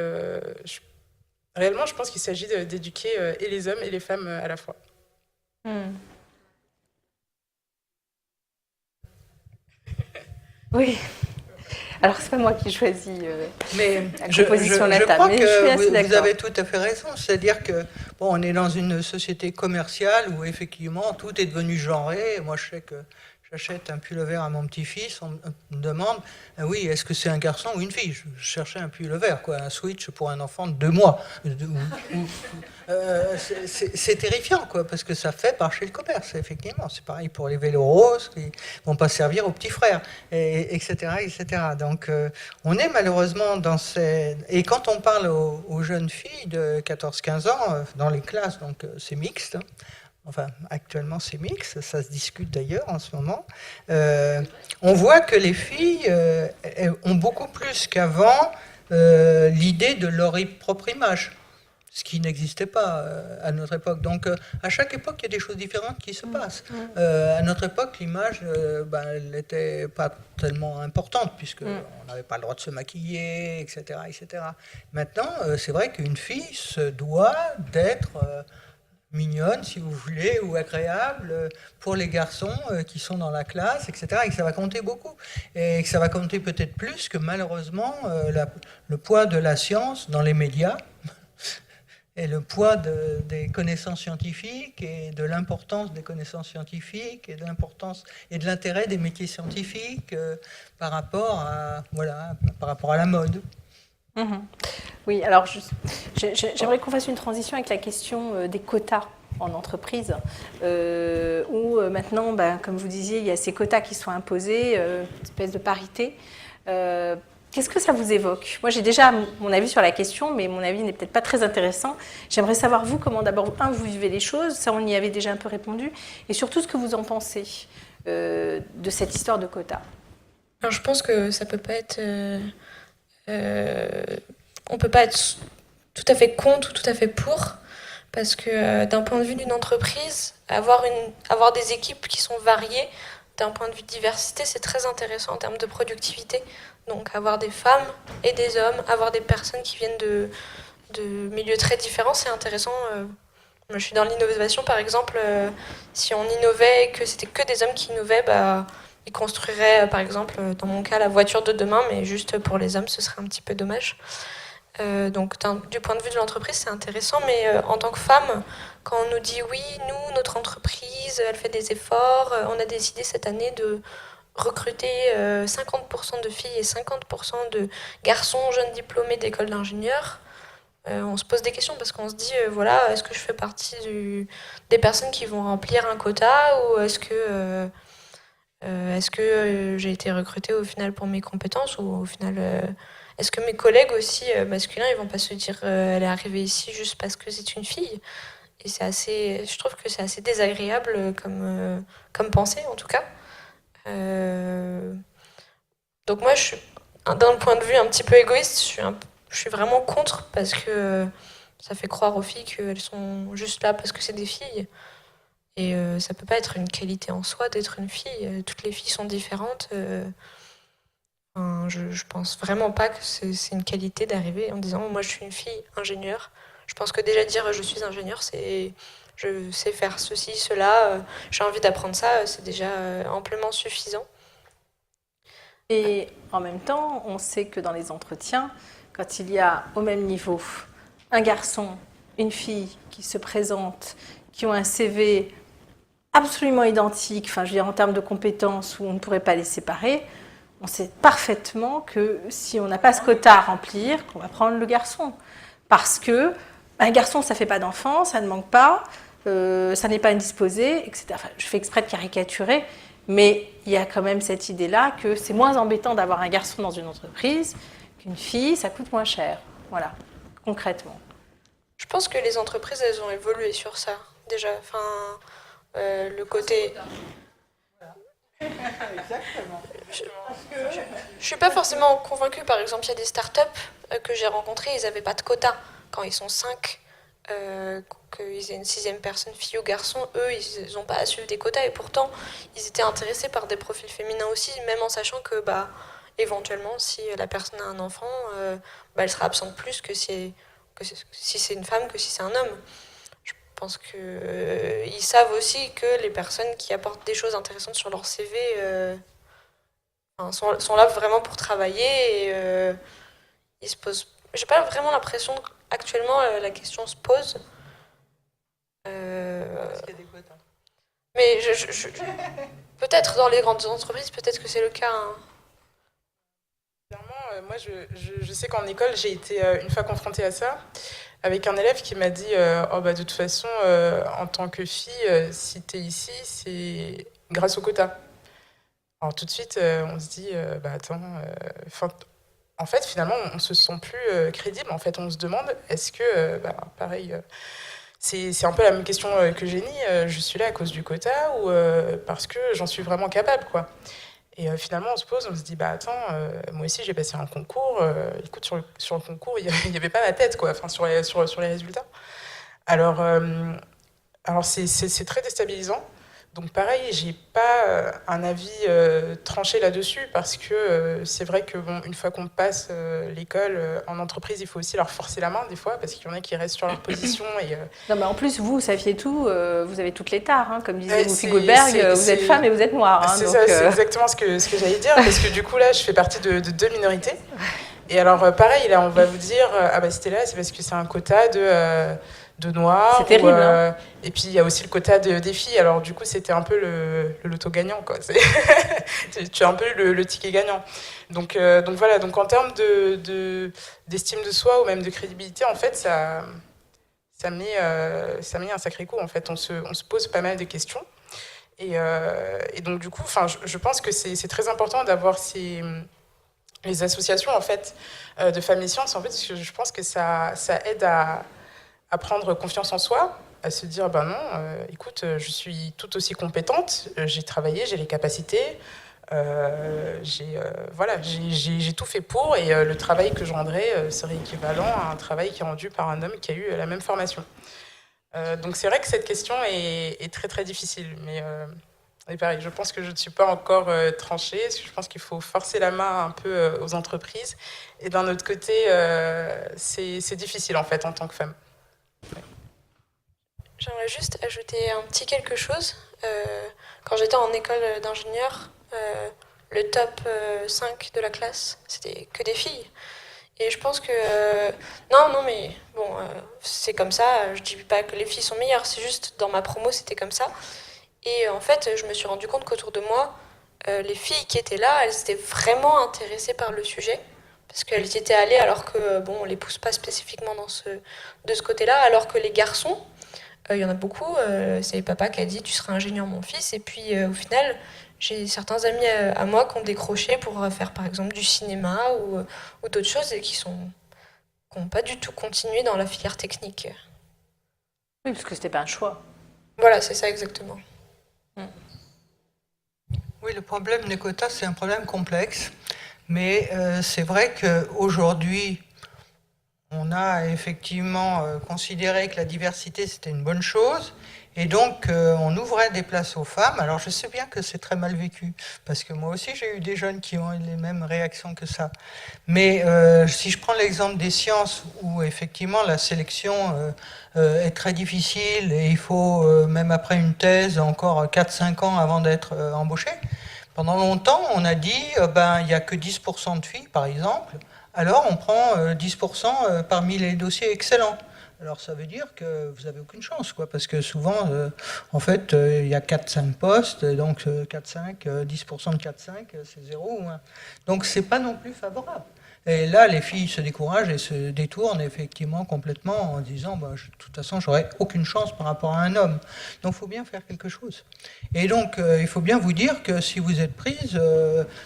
S2: réellement, je pense qu'il s'agit d'éduquer et les hommes et les femmes à la fois.
S1: Oui. Alors, c'est pas moi qui choisis la composition de la
S4: table.
S1: Je crois
S4: que vous avez tout à fait raison. C'est-à-dire que on est dans une société commerciale où effectivement tout est devenu genré. Moi, je sais que j'achète un pull vert à mon petit-fils, on me demande oui, est-ce que c'est un garçon ou une fille? Je cherchais un pull vert, quoi, un switch pour un enfant de 2 mois. C'est terrifiant, quoi, parce que ça fait marcher le commerce, effectivement. C'est pareil pour les vélos roses qui vont pas servir aux petits frères, etc., etc. Donc, on est malheureusement dans ces... Et quand on parle aux jeunes filles de 14-15 ans, dans les classes, donc c'est mixte, hein. Enfin, actuellement c'est mixte, ça se discute d'ailleurs en ce moment. On voit que les filles ont beaucoup plus qu'avant l'idée de leur propre image, ce qui n'existait pas à notre époque. Donc, à chaque époque, il y a des choses différentes qui se passent. À notre époque, l'image, elle n'était pas tellement importante, puisqu'on n'avait pas le droit de se maquiller, etc. etc. Maintenant, c'est vrai qu'une fille se doit d'être... mignonne, si vous voulez, ou agréable pour les garçons qui sont dans la classe, etc. Et que ça va compter beaucoup. Et que ça va compter peut-être plus que malheureusement le poids de la science dans les médias et le poids des connaissances scientifiques et de l'importance des connaissances scientifiques et de l'importance et de l'intérêt des métiers scientifiques par rapport à la mode.
S1: Mmh. Oui, alors j'aimerais qu'on fasse une transition avec la question des quotas en entreprise, où maintenant, comme vous disiez, il y a ces quotas qui sont imposés, une espèce de parité. Qu'est-ce que ça vous évoque? Moi, j'ai déjà mon avis sur la question, mais mon avis n'est peut-être pas très intéressant. J'aimerais savoir, vous, comment d'abord, vous vivez les choses, ça on y avait déjà un peu répondu, et surtout ce que vous en pensez de cette histoire de quotas.
S3: Alors, je pense que ça peut pas être... on peut pas être tout à fait contre ou tout à fait pour, parce que d'un point de vue d'une entreprise, avoir des équipes qui sont variées, d'un point de vue de diversité, c'est très intéressant en termes de productivité. Donc avoir des femmes et des hommes, avoir des personnes qui viennent de milieux très différents, c'est intéressant. Moi, je suis dans l'innovation, par exemple. Si on innovait et que c'était que des hommes qui innovaient, ils construiraient, par exemple, dans mon cas, la voiture de demain, mais juste pour les hommes, ce serait un petit peu dommage. Donc, du point de vue de l'entreprise, c'est intéressant, mais en tant que femme, quand on nous dit oui, nous, notre entreprise, elle fait des efforts, on a décidé cette année de recruter 50% de filles et 50% de garçons jeunes diplômés d'école d'ingénieurs, on se pose des questions parce qu'on se dit, voilà, est-ce que je fais partie des personnes qui vont remplir un quota ou est-ce que j'ai été recrutée au final pour mes compétences ou au final, est-ce que mes collègues aussi masculins, ils vont pas se dire, elle est arrivée ici juste parce que c'est une fille? Et je trouve que c'est assez désagréable comme pensée en tout cas. Donc moi, d'un point de vue un petit peu égoïste, je suis vraiment contre parce que ça fait croire aux filles qu'elles sont juste là parce que c'est des filles. Et ça peut pas être une qualité en soi d'être une fille. Toutes les filles sont différentes. Je pense vraiment pas que c'est une qualité d'arriver en disant moi je suis une fille ingénieure. Je pense que déjà dire je suis ingénieure, c'est je sais faire ceci, cela, j'ai envie d'apprendre ça, c'est déjà amplement suffisant.
S1: Et en même temps, on sait que dans les entretiens, quand il y a au même niveau un garçon, une fille qui se présentent, qui ont un CV absolument identique, enfin je veux dire en termes de compétences où on ne pourrait pas les séparer, on sait parfaitement que si on n'a pas ce quota à remplir, qu'on va prendre le garçon. Parce que un garçon, ça ne fait pas d'enfant, ça ne manque pas, ça n'est pas indisposé, etc. Enfin, je fais exprès de caricaturer, mais il y a quand même cette idée-là que c'est moins embêtant d'avoir un garçon dans une entreprise qu'une fille, ça coûte moins cher. Voilà, concrètement.
S3: Je pense que les entreprises, elles ont évolué sur ça, déjà. Enfin, le côté...
S4: Exactement.
S3: Je suis pas forcément convaincue. Par exemple, il y a des startups que j'ai rencontrées, ils n'avaient pas de quota. Quand ils sont 5, qu'ils aient une 6e personne, fille ou garçon, eux, ils n'ont pas à suivre des quotas. Et pourtant, ils étaient intéressés par des profils féminins aussi, même en sachant que, éventuellement, si la personne a un enfant, elle sera absente plus que si c'est une femme que si c'est un homme. Je pense qu'ils savent aussi que les personnes qui apportent des choses intéressantes sur leur CV sont là vraiment pour travailler et ils se posent... J'ai pas vraiment l'impression qu'actuellement la question se pose.
S4: Est-ce qu'il y a des quotas ?
S3: Mais peut-être dans les grandes entreprises, peut-être que c'est le cas. Hein.
S2: Clairement, moi, je sais qu'en école, j'ai été une fois confrontée à ça, avec un élève qui m'a dit oh, bah, de toute façon, en tant que fille, si tu es ici, c'est grâce au quota. Alors tout de suite, on se dit bah, attends, en fait, finalement, on se sent plus crédible. En fait, on se demande est-ce que, bah, pareil, c'est un peu la même question que Jenny, je suis là à cause du quota ou parce que j'en suis vraiment capable, quoi. Et finalement, on se pose, on se dit, bah attends, moi aussi j'ai passé un concours, écoute, sur le concours, il n'y avait pas ma tête, quoi, enfin, sur les résultats. Alors, c'est très déstabilisant. Donc pareil, j'ai pas un avis tranché là-dessus parce que c'est vrai que bon, une fois qu'on passe l'école en entreprise, il faut aussi leur forcer la main des fois parce qu'il y en a qui restent sur leur position. Et,
S1: Non, mais en plus, vous saviez tout, vous avez toutes les tares, hein, comme disait Whoopi
S2: c'est-
S1: Goldberg,
S2: c'est-
S1: vous êtes
S2: c'est-
S1: femme et vous êtes noire. Hein,
S2: c'est
S1: donc,
S2: ça, c'est exactement ce que j'allais dire parce que du coup là, je fais partie de deux minorités. Et alors pareil, là, on va vous dire, ah bah c'était là, c'est parce que c'est un quota de noirs.
S1: C'est terrible, hein.
S2: Et puis il y a aussi le quota des filles. Alors du coup, c'était un peu le loto gagnant, quoi. Tu as un peu le ticket gagnant. Donc voilà. Donc en termes d'estime de soi ou même de crédibilité, en fait, ça met un sacré coup. En fait, on se pose pas mal de questions. Et donc du coup, enfin, je pense que c'est très important d'avoir les associations en fait de femmes et sciences, en fait, parce que je pense que ça aide à prendre confiance en soi, à se dire ben non, écoute, je suis tout aussi compétente, j'ai travaillé, j'ai les capacités, j'ai tout fait pour, et le travail que je rendrais serait équivalent à un travail qui est rendu par un homme qui a eu la même formation. Donc c'est vrai que cette question est très très difficile, mais et pareil, je pense que je ne suis pas encore tranchée, parce que je pense qu'il faut forcer la main un peu aux entreprises, et d'un autre côté, c'est difficile en fait en tant que femme.
S3: J'aimerais juste ajouter un petit quelque chose. Quand j'étais en école d'ingénieur, le top 5 de la classe, c'était que des filles. Et je pense que... non, mais bon, c'est comme ça. Je dis pas que les filles sont meilleures, c'est juste dans ma promo, c'était comme ça. Et en fait, je me suis rendu compte qu'autour de moi, les filles qui étaient là, elles étaient vraiment intéressées par le sujet. Parce qu'elles y étaient allées alors que, bon, on les pousse pas spécifiquement de ce côté-là, alors que les garçons, il y en a beaucoup, c'est papa qui a dit tu seras ingénieur mon fils, et puis au final j'ai certains amis à moi qui ont décroché pour faire par exemple du cinéma ou d'autres choses et qui n'ont pas du tout continué dans la filière technique.
S1: Oui, parce que c'était pas un choix.
S3: Voilà, c'est ça exactement.
S4: Oui, le problème des quotas, c'est un problème complexe, mais c'est vrai qu'aujourd'hui, on a effectivement considéré que la diversité, c'était une bonne chose, et donc on ouvrait des places aux femmes. Alors je sais bien que c'est très mal vécu, parce que moi aussi j'ai eu des jeunes qui ont eu les mêmes réactions que ça. Mais si je prends l'exemple des sciences, où effectivement la sélection est très difficile, et il faut, même après une thèse, encore 4-5 ans avant d'être embauché, pendant longtemps on a dit, il n'y a que 10% de filles par exemple, alors on prend 10% parmi les dossiers excellents. Alors ça veut dire que vous n'avez aucune chance, quoi, parce que souvent, en fait, il y a 4-5 postes, donc 4-5, 10% de 4-5, c'est 0 ou 1. Donc c'est pas non plus favorable. Et là, les filles se découragent et se détournent effectivement complètement en disant de toute façon, j'aurai aucune chance par rapport à un homme. Donc il faut bien faire quelque chose. Et donc il faut bien vous dire que si vous êtes prise,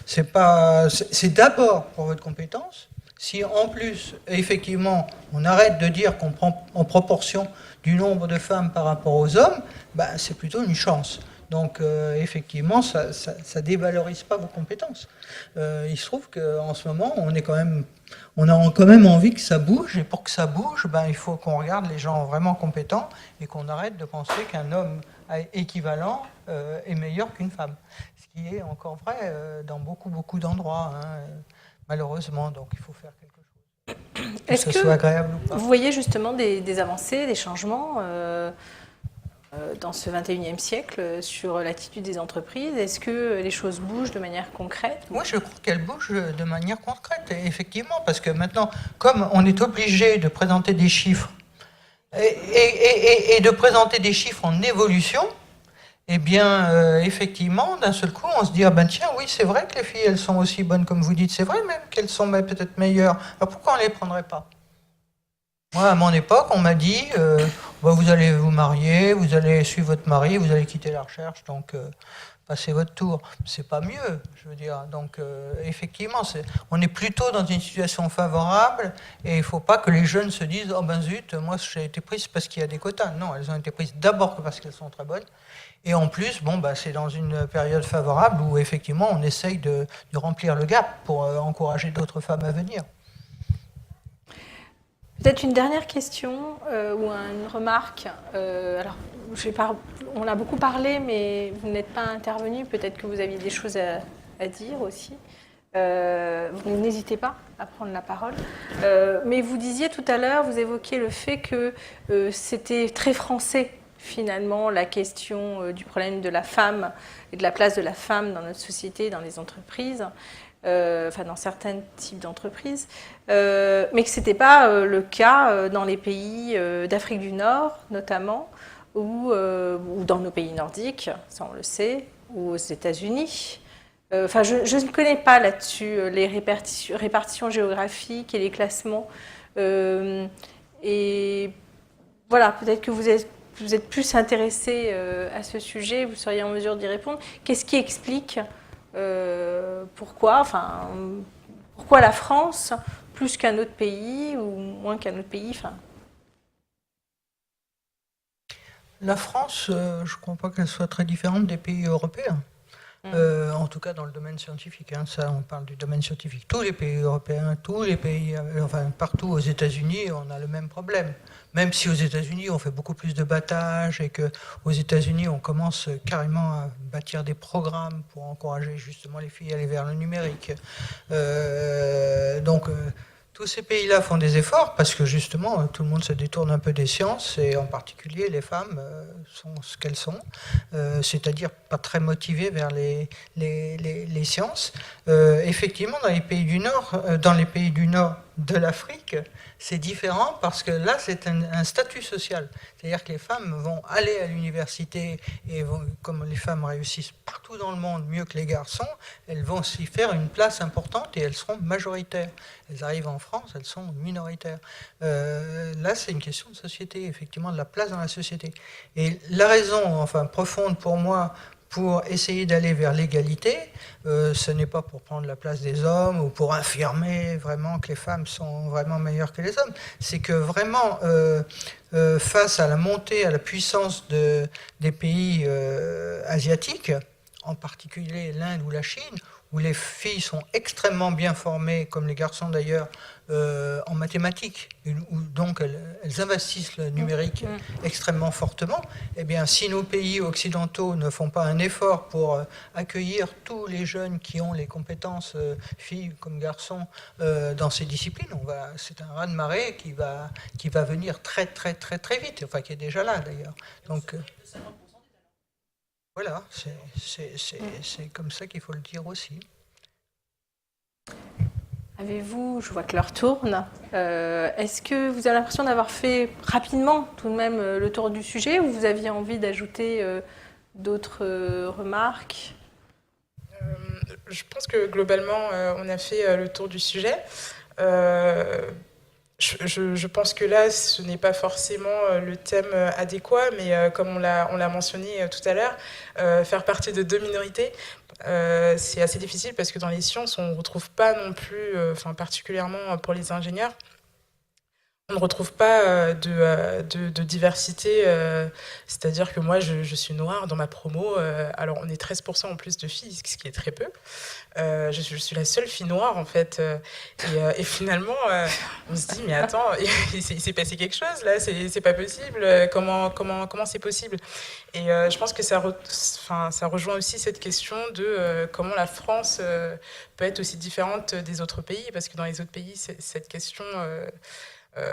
S4: c'est d'abord pour votre compétence. Si en plus, effectivement, on arrête de dire qu'on prend en proportion du nombre de femmes par rapport aux hommes, c'est plutôt une chance. Donc effectivement, ça ne dévalorise pas vos compétences. Il se trouve qu'en ce moment, on a quand même envie que ça bouge, et pour que ça bouge, il faut qu'on regarde les gens vraiment compétents et qu'on arrête de penser qu'un homme équivalent est meilleur qu'une femme. Ce qui est encore vrai dans beaucoup d'endroits, malheureusement, donc il faut faire quelque chose.
S1: Est-ce que
S4: soit agréable ou pas.
S1: Vous voyez justement des avancées, des changements dans ce 21e siècle sur l'attitude des entreprises? Est-ce que les choses bougent de manière concrète?
S4: Moi, je crois qu'elles bougent de manière concrète, effectivement, parce que maintenant, comme on est obligé de présenter des chiffres et de présenter des chiffres en évolution, eh bien, effectivement, d'un seul coup, on se dit, ah ben tiens, oui, c'est vrai que les filles, elles sont aussi bonnes comme vous dites, c'est vrai même qu'elles sont peut-être meilleures. Alors pourquoi on ne les prendrait pas? Moi, à mon époque, on m'a dit, bah, vous allez vous marier, vous allez suivre votre mari, vous allez quitter la recherche, donc passez votre tour. C'est pas mieux, je veux dire. Donc, effectivement, on est plutôt dans une situation favorable, et il ne faut pas que les jeunes se disent, oh ben zut, moi j'ai été prise parce qu'il y a des quotas. Non, elles ont été prises d'abord parce qu'elles sont très bonnes. Et en plus, bon, bah, c'est dans une période favorable où effectivement on essaye de remplir le gap pour encourager d'autres femmes à venir.
S1: Peut-être une dernière question ou une remarque. Alors, on a beaucoup parlé, mais vous n'êtes pas intervenu. Peut-être que vous aviez des choses à dire aussi. Vous n'hésitez pas à prendre la parole. Mais vous disiez tout à l'heure, vous évoquiez le fait que c'était très français, finalement, la question du problème de la femme et de la place de la femme dans notre société, dans les entreprises. Enfin dans certains types d'entreprises, mais que ce n'était pas le cas dans les pays d'Afrique du Nord, notamment, ou dans nos pays nordiques, ça on le sait, ou aux États-Unis. Enfin, je ne connais pas là-dessus les répartitions géographiques et les classements. Et voilà, peut-être que vous êtes plus intéressé à ce sujet, vous seriez en mesure d'y répondre. Qu'est-ce qui explique pourquoi la France plus qu'un autre pays ou moins qu'un autre pays
S4: La France, je ne crois pas qu'elle soit très différente des pays européens. En tout cas dans le domaine scientifique, hein, ça on parle du domaine scientifique. Tous les pays européens, tous les pays, enfin partout aux États-Unis, on a le même problème. Même si aux États-Unis on fait beaucoup plus de battage et qu'aux États-Unis on commence carrément à bâtir des programmes pour encourager justement les filles à aller vers le numérique. Donc tous ces pays-là font des efforts parce que justement tout le monde se détourne un peu des sciences et en particulier les femmes sont ce qu'elles sont, c'est-à-dire pas très motivées vers les sciences. Effectivement, dans les pays du Nord de l'Afrique, c'est différent parce que là, c'est un statut social. C'est-à-dire que les femmes vont aller à l'université et comme les femmes réussissent partout dans le monde mieux que les garçons, elles vont s'y faire une place importante et elles seront majoritaires. Elles arrivent en France, elles sont minoritaires. Là, c'est une question de société, effectivement, de la place dans la société. Et la raison, enfin, profonde pour moi, pour essayer d'aller vers l'égalité, ce n'est pas pour prendre la place des hommes ou pour affirmer vraiment que les femmes sont vraiment meilleures que les hommes. C'est que vraiment, face à la montée, à la puissance des pays asiatiques, en particulier l'Inde ou la Chine, où les filles sont extrêmement bien formées, comme les garçons d'ailleurs, en mathématiques, où donc elles investissent le numérique extrêmement fortement, eh bien, si nos pays occidentaux ne font pas un effort pour accueillir tous les jeunes qui ont les compétences, filles comme garçons, dans ces disciplines, c'est un raz-de-marée qui va venir très très très très vite, enfin qui est déjà là d'ailleurs. Donc voilà, c'est comme ça qu'il faut le dire aussi.
S1: Avez-vous, je vois que l'heure tourne, est-ce que vous avez l'impression d'avoir fait rapidement tout de même le tour du sujet ou vous aviez envie d'ajouter d'autres remarques ?
S2: Je pense que globalement, on a fait le tour du sujet. Je pense que là, ce n'est pas forcément le thème adéquat, mais comme on l'a mentionné tout à l'heure, faire partie de deux minorités, c'est assez difficile parce que dans les sciences, on ne retrouve pas non plus, particulièrement pour les ingénieurs, on ne retrouve pas de diversité, c'est-à-dire que moi je suis noire dans ma promo, alors on est 13% en plus de filles, ce qui est très peu. Je suis la seule fille noire en fait, et finalement on se dit mais attends, il s'est passé quelque chose là, c'est pas possible, comment c'est possible? Et je pense que ça rejoint aussi cette question de comment la France peut être aussi différente des autres pays, parce que dans les autres pays cette question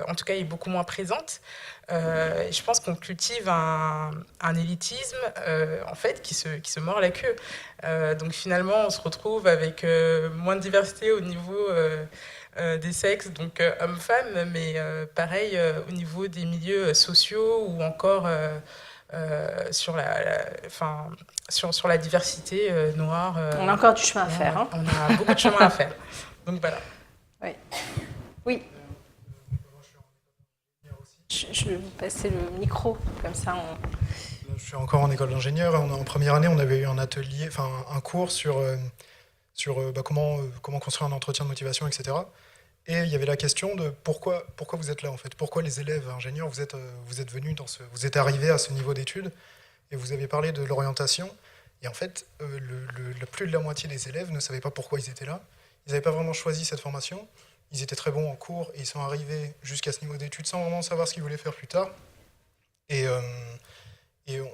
S2: en tout cas, est beaucoup moins présente. Je pense qu'on cultive un élitisme, en fait, qui se mord la queue. Donc finalement, on se retrouve avec moins de diversité au niveau des sexes, donc hommes-femmes, mais pareil au niveau des milieux sociaux ou encore sur la diversité noire.
S1: On a encore du chemin à faire. Hein.
S2: On a beaucoup de chemin à faire. Donc voilà.
S1: Oui. Oui. Je vais vous passer le micro, comme ça
S5: Je suis encore en école d'ingénieur. En première année, on avait eu un atelier, enfin un cours sur comment construire un entretien de motivation, etc. Et il y avait la question de pourquoi vous êtes là en fait. Pourquoi les élèves ingénieurs, vous êtes venus vous êtes arrivés à ce niveau d'études et vous avez parlé de l'orientation. Et en fait, plus de la moitié des élèves ne savaient pas pourquoi ils étaient là. Ils n'avaient pas vraiment choisi cette formation. Ils étaient très bons en cours et ils sont arrivés jusqu'à ce niveau d'études sans vraiment savoir ce qu'ils voulaient faire plus tard. Et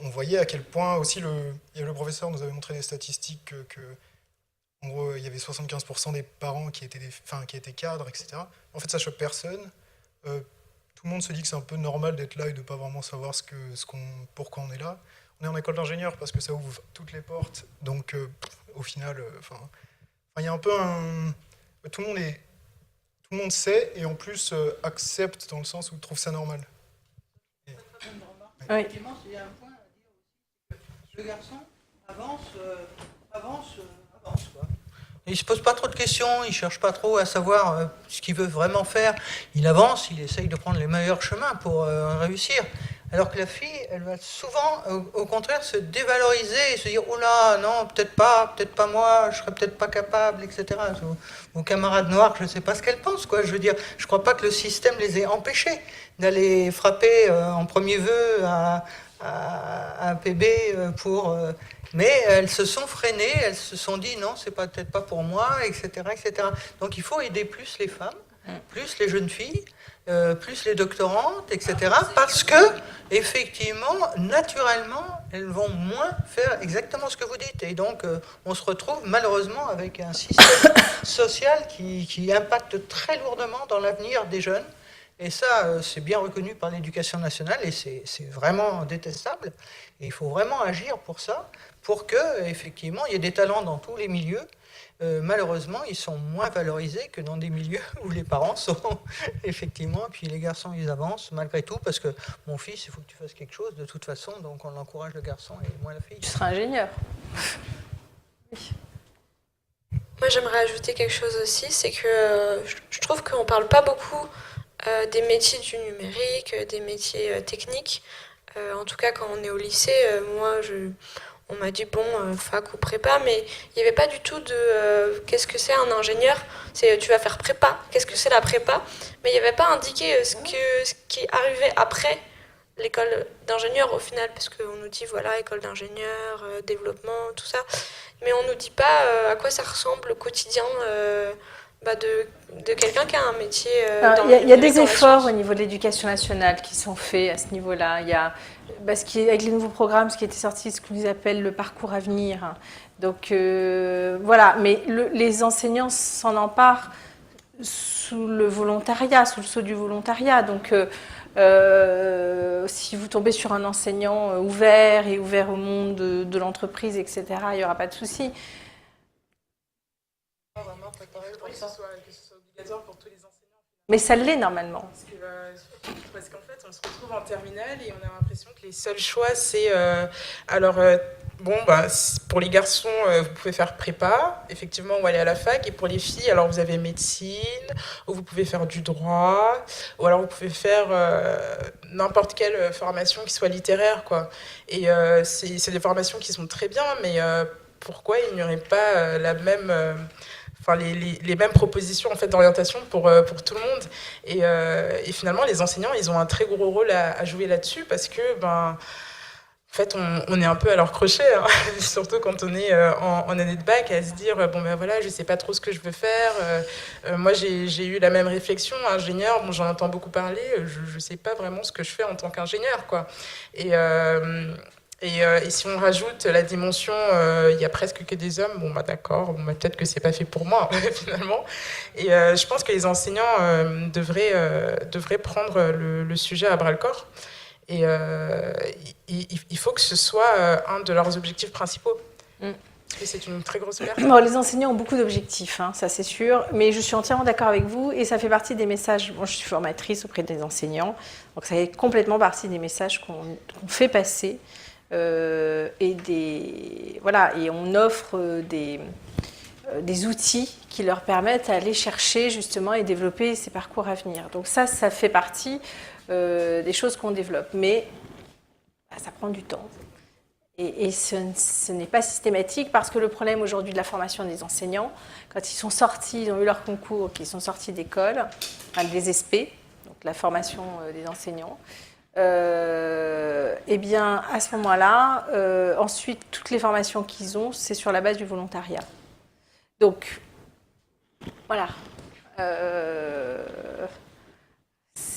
S5: on voyait à quel point aussi le professeur nous avait montré des statistiques que en gros, il y avait 75% des parents qui étaient cadres, etc. En fait, ça choque personne. Tout le monde se dit que c'est un peu normal d'être là et de ne pas vraiment savoir pourquoi on est là. On est en école d'ingénieur parce que ça ouvre toutes les portes. Donc, au final, il y a un peu tout le monde sait et en plus accepte dans le sens où trouve ça normal.
S1: Oui.
S4: Effectivement, il y a un point à dire aussi. Le garçon avance. Quoi. Il ne se pose pas trop de questions, il ne cherche pas trop à savoir ce qu'il veut vraiment faire. Il avance, il essaye de prendre les meilleurs chemins pour réussir. Alors que la fille, elle va souvent, au contraire, se dévaloriser et se dire « Oh là, non, peut-être pas moi, je ne serais peut-être pas capable, etc. » Mon camarade noir, je ne sais pas ce qu'elle pense, quoi. Je veux dire, je ne crois pas que le système les ait empêchés d'aller frapper en premier vœu à un PB pour... mais elles se sont freinées, elles se sont dit non, c'est peut-être pas pour moi, etc., etc. Donc il faut aider plus les femmes, plus les jeunes filles, plus les doctorantes, etc. Parce que effectivement, naturellement, elles vont moins faire exactement ce que vous dites. Et donc on se retrouve malheureusement avec un système social qui impacte très lourdement dans l'avenir des jeunes. Et ça, c'est bien reconnu par l'éducation nationale et c'est vraiment détestable. Et il faut vraiment agir pour ça, pour que, effectivement, il y ait des talents dans tous les milieux. Malheureusement, ils sont moins valorisés que dans des milieux où les parents sont, effectivement, et puis les garçons, ils avancent malgré tout, parce que mon fils, il faut que tu fasses quelque chose de toute façon, donc on encourage le garçon et moins la fille.
S1: tu seras ingénieur.
S3: Moi, j'aimerais ajouter quelque chose aussi, c'est que je trouve qu'on ne parle pas beaucoup des métiers du numérique, des métiers techniques. En tout cas, quand on est au lycée, on m'a dit fac ou prépa, mais il n'y avait pas du tout de qu'est-ce que c'est un ingénieur. C'est tu vas faire prépa, qu'est-ce que c'est la prépa. Mais il n'y avait pas indiqué ce qui arrivait après l'école d'ingénieur au final, parce qu'on nous dit voilà, école d'ingénieur, développement, tout ça. Mais on ne nous dit pas à quoi ça ressemble le quotidien de quelqu'un qui a un métier.
S1: Il y a des efforts au niveau de l'éducation nationale qui sont faits à ce niveau-là. Il y a, avec les nouveaux programmes, ce qui était sorti, ce qu'on appelle le parcours à venir. Donc voilà, mais les enseignants s'en emparent sous le volontariat, sous le sceau du volontariat. Donc si vous tombez sur un enseignant ouvert au monde de l'entreprise, etc., il n'y aura pas de souci.
S2: Que ce soit obligatoire pour tous les enseignants.
S1: Mais ça l'est normalement.
S2: Parce qu'en fait, on se retrouve en terminale et on a l'impression que les seuls choix, c'est... pour les garçons, vous pouvez faire prépa, effectivement, ou aller à la fac. Et pour les filles, alors vous avez médecine, ou vous pouvez faire du droit, ou alors vous pouvez faire n'importe quelle formation qui soit littéraire, quoi. Et c'est des formations qui sont très bien, mais pourquoi il n'y aurait pas la même... les mêmes propositions en fait, d'orientation pour tout le monde. Et finalement, les enseignants, ils ont un très gros rôle à jouer là-dessus parce que, en fait, on est un peu à leur crochet, hein, surtout quand on est en année de bac, à se dire, voilà, je sais pas trop ce que je veux faire. Moi, j'ai eu la même réflexion, ingénieur, j'en entends beaucoup parler, je sais pas vraiment ce que je fais en tant qu'ingénieur, quoi. Et si on rajoute la dimension, il y a presque que des hommes, d'accord, peut-être que c'est pas fait pour moi, finalement. Et je pense que les enseignants devraient prendre le sujet à bras-le-corps. Et il faut que ce soit un de leurs objectifs principaux. Et c'est une très grosse perte.
S1: Bon, les enseignants ont beaucoup d'objectifs, hein, ça c'est sûr, mais je suis entièrement d'accord avec vous et ça fait partie des messages. Moi, je suis formatrice auprès des enseignants, donc ça fait complètement partie des messages qu'on fait passer et on offre des outils qui leur permettent d'aller chercher justement et développer ces parcours à venir. Donc ça fait partie des choses qu'on développe, mais ça prend du temps. Et ce n'est pas systématique parce que le problème aujourd'hui de la formation des enseignants, quand ils sont sortis, ils ont eu leur concours, qu'ils sont sortis d'école, enfin, des SP, donc la formation des enseignants, eh bien à ce moment-là, ensuite toutes les formations qu'ils ont, c'est sur la base du volontariat. Donc voilà.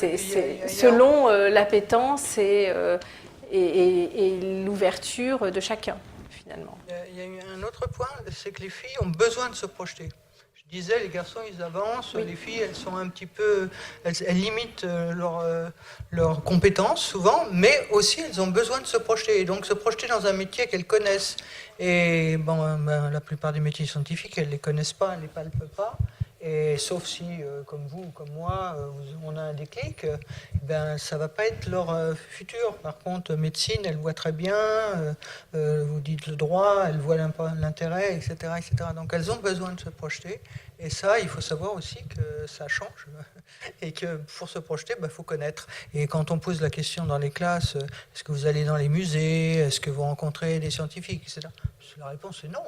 S1: Selon l'appétence et l'ouverture de chacun, finalement.
S4: Il y a eu un autre point, c'est que les filles ont besoin de se projeter. Je disais, les garçons, ils avancent, oui. Les filles, elles sont un petit peu... Elles limitent leurs compétences, souvent, mais aussi, elles ont besoin de se projeter. Et donc, se projeter dans un métier qu'elles connaissent. Et la plupart des métiers scientifiques, elles ne les connaissent pas, elles ne les palpent pas. Et sauf si, comme vous ou comme moi, on a un déclic, ça ne va pas être leur futur. Par contre, médecine, elle voit très bien, vous dites le droit, elle voit l'intérêt, etc., etc. Donc elles ont besoin de se projeter. Et ça, il faut savoir aussi que ça change. Et que pour se projeter, il faut connaître. Et quand on pose la question dans les classes, est-ce que vous allez dans les musées, est-ce que vous rencontrez des scientifiques, etc., la réponse est non.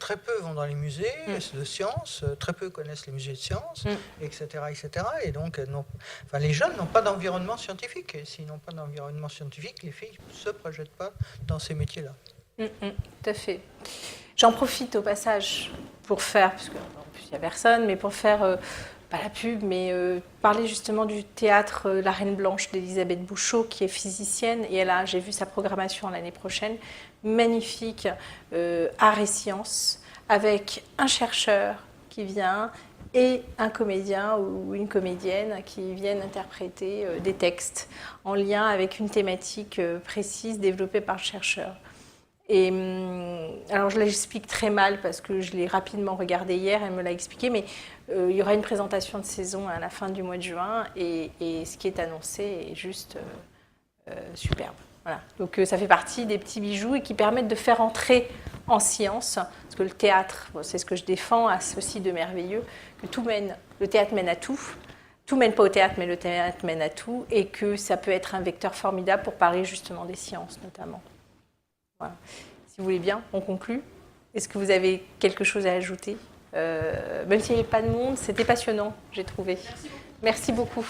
S4: Très peu vont dans les musées de sciences, très peu connaissent les musées de sciences, etc., etc. Et donc, les jeunes n'ont pas d'environnement scientifique. Et s'ils n'ont pas d'environnement scientifique, les filles ne se projettent pas dans ces métiers-là.
S1: Tout à fait. J'en profite au passage pour faire, parce qu'en plus il n'y a personne, mais pour faire, pas la pub, mais parler justement du théâtre La Reine Blanche d'Elisabeth Bouchot, qui est physicienne, et j'ai vu sa programmation l'année prochaine, magnifique, art et sciences, avec un chercheur qui vient et un comédien ou une comédienne qui viennent interpréter des textes en lien avec une thématique précise développée par le chercheur. Et alors je l'explique très mal parce que je l'ai rapidement regardé hier, elle me l'a expliqué, mais il y aura une présentation de saison à la fin du mois de juin et ce qui est annoncé est juste superbe. Voilà. Donc ça fait partie des petits bijoux et qui permettent de faire entrer en science, parce que le théâtre, c'est ce que je défends, a ceci de merveilleux, que le théâtre mène à tout. Tout mène pas au théâtre, mais le théâtre mène à tout, et que ça peut être un vecteur formidable pour parler justement des sciences notamment. Voilà. Si vous voulez bien, on conclut. Est-ce que vous avez quelque chose à ajouter ? Même s'il n'y avait pas de monde, c'était passionnant, j'ai trouvé. Merci beaucoup.